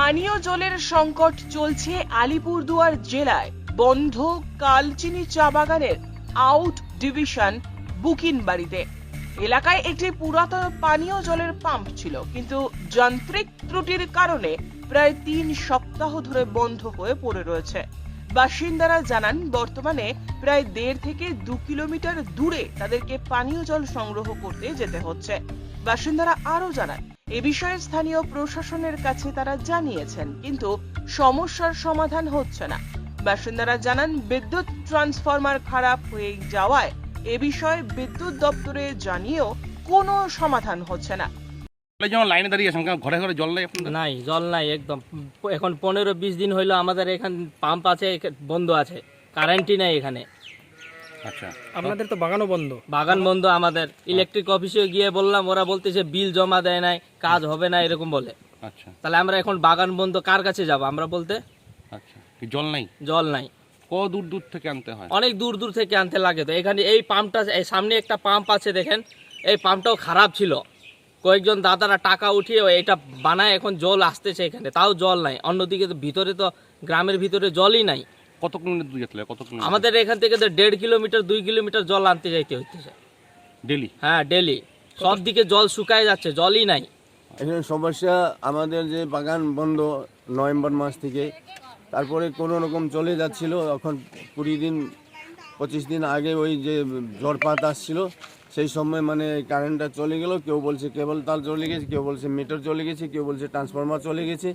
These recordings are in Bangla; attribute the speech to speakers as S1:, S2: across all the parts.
S1: পানীয় জলের সংকট চলছে আলিপুরদুয়ার জেলায়। বন্ধ কালচিনি চা বাগানের আউট ডিভিশন বুকিনবাড়িতে এলাকায় একটি পুরাতন পানীয় জলের পাম্প ছিল, কিন্তু যান্ত্রিক ত্রুটির কারণে প্রায় 3 সপ্তাহ ধরে বন্ধ হয়ে পড়ে রয়েছে। বাসিন্দারা জানান, বর্তমানে প্রায় 1.5 থেকে 2 কিলোমিটার দূরে তাদেরকে পানীয় জল সংগ্রহ করতে যেতে হচ্ছে। বাসিন্দারা আরো জানান, এ বিষয়ে স্থানীয় প্রশাসনের কাছে তারা জানিয়েছেন, কিন্তু সমস্যার সমাধান হচ্ছে না। বাসিন্দারা জানান, বিদ্যুৎ ট্রান্সফরমার খারাপ হয়ে যাওয়ায় এ বিষয়ে বিদ্যুৎ দপ্তরে জানিয়েও কোনো সমাধান হচ্ছে না।
S2: যেমন লাইনে দাঁড়িয়ে আছেন, ঘরে ঘরে জল নেই আপনাদের?
S3: নাই, জল নাই একদম। এখন 15-20 দিন হইলো আমাদের এখান পাম্প আছে বন্ধ আছে, কারেন্টই নাই এখানে।
S2: আচ্ছা,
S4: আপনাদের তো বাগানও বন্ধ?
S3: বাগান বন্ধ আমাদের। ইলেকট্রিক অফিসে গিয়ে বললাম, ওরা বলতেছে বিল জমা দেয় নাই, কাজ হবে না, এরকম বলে।
S2: আচ্ছা,
S3: তাহলে আমরা এখন বাগান বন্ধ, কার কাছে যাব আমরা বলতে?
S2: আচ্ছা, কি জল নাই?
S3: জল নাই।
S2: কত দূর দূর থেকে আনতে হয়?
S3: অনেক দূর দূর থেকে আনতে লাগে। তো এখানে এই পাম্পটা, এই সামনে একটা পাম্প আছে দেখেন, এই পাম্পটাও খারাপ ছিল। কয়েকজন দাদারা টাকা উঠিয়ে এটা বানায়, এখন জল আসতেছে এখানে, তাও জল নাই। অন্যদিকে তো ভিতরে, তো গ্রামের ভিতরে জলই নাই।
S2: কত কিলোমিটার দূর যেতে লাগে? কত কিলোমিটার?
S3: আমাদের এখান থেকে তো 1.5 কিলোমিটার 2 কিলোমিটার জল আনতে যাইতে হইতেছে
S2: ডেলি?
S3: হ্যাঁ, ডেলি। সব দিকে জল শুকায় যাচ্ছে, জলই নাই।
S5: এখানে সমস্যা আমাদের যে বাগান বন্ধ নভেম্বর মাস থেকে, তারপরে কোনো রকম চলে যাচ্ছিল। এখন 20 দিন 25 দিন আগে ওই যে ঝড়পাত আসছিল, সেই সময় মানে কারেন্টটা চলে গেল। কেউ বলছে কেবল তার চলে গেছে, কেউ বলছে মিটার চলে গেছে, কেউ বলছে ট্রান্সফরমার চলে গেছে।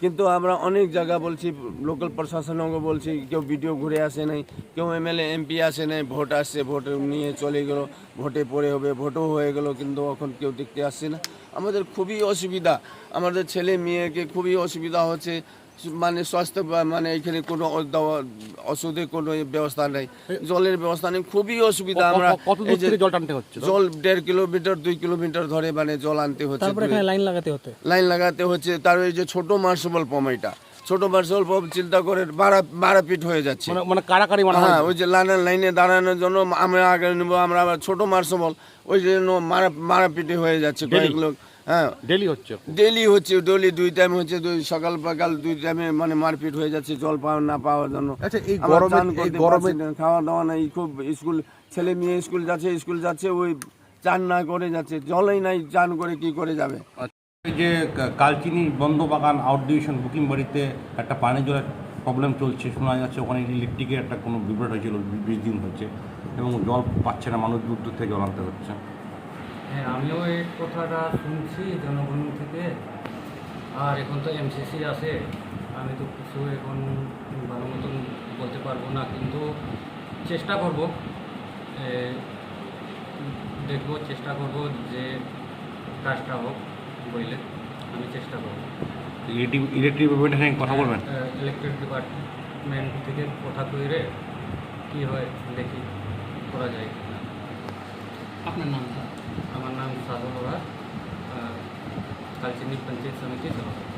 S5: কিন্তু আমরা অনেক জায়গা বলছি, লোকাল প্রশাসনকে বলছি, কেউ ভিডিও ঘুরে আসে নাই, কেউ এমএলএ এমপি আসে নাই। ভোট আসছে, ভোট নিয়ে চলে গেল, ভোটে পরে হবে, ভোটও হয়ে গেল, কিন্তু এখন কেউ দেখতে আসছে না। আমাদের খুবই অসুবিধা, আমাদের ছেলে মেয়েকে খুবই অসুবিধা হচ্ছে। মানে স্বাস্থ্য মানে এখানে কোনো ওষুধের কোনো ব্যবস্থা নেই, জলের ব্যবস্থা নেই, খুবই অসুবিধা। আমরা
S2: কত দূর থেকে জল টানতে হচ্ছে?
S5: জল 1.5 কিলোমিটার 2 কিলোমিটার ধরে মানে জল আনতে হচ্ছে,
S4: লাইন লাগাতে হচ্ছে।
S5: তার ওই যে ছোট মার্সেবল পাম্প, এটা ছোট মার্সেবল পাম্প চিন্তা করে 12 ফিট হয়ে যাচ্ছে।
S2: মানে কারাকারি?
S5: হ্যাঁ, ওই যে লাইনে দাঁড়ানোর জন্য আমরা আগে নেবো, আমরা আবার ছোট মার্সেবল, ওই জন্য মারাপিটি হয়ে যাচ্ছে কয়েক লোক। হ্যাঁ,
S2: ডেলি হচ্ছে?
S5: ডেলি 2 টাইম হচ্ছে, সকাল বিকাল 2 টাইমে মানে মারপিট হয়ে যাচ্ছে জল পাওয়া না পাওয়ার জন্য।
S2: আচ্ছা, এই
S5: গরমে খাওয়া দাওয়া নাই, খুব স্কুল ছেলে মেয়ে স্কুল যাচ্ছে, ওই চান না করে যাচ্ছে, জলই নাই, চান করে কি করে যাবে।
S2: এই যে কালচিনি বন্ধ বাগান আউট ডিভিশন বুকিংবাড়িতে একটা পানি জলের প্রবলেম চলছে, শোনা যাচ্ছে ওখানে ইলেকট্রিকের একটা কোনো বিভ্রাট হয়েছিল, 20 দিন হচ্ছে, এবং জল পাচ্ছে না, মানুষ দূর দূর থেকে জল আনতে হচ্ছে।
S6: হ্যাঁ, আমিও এই কথাটা শুনছি জনগণ থেকে। আর এখন তো এমসিসি আছে, আমি তো কিছু এখন ভালো মতন বলতে পারবো না, কিন্তু চেষ্টা করব, দেখব, চেষ্টা করব যে কাজটা হোক বললে আমি চেষ্টা করব।
S2: ইলেকট্রিক ডিপার্টমেন্টের সঙ্গে কথা বলবেন?
S6: ইলেকট্রিক ডিপার্টমেন্ট থেকে কথা কইরে কী হয় দেখি করা যায়।
S4: আপনার নাম?
S6: আমার নাম সাধু বাবা, কালচিনি পঞ্চায়েত সমিতি সভাপতি।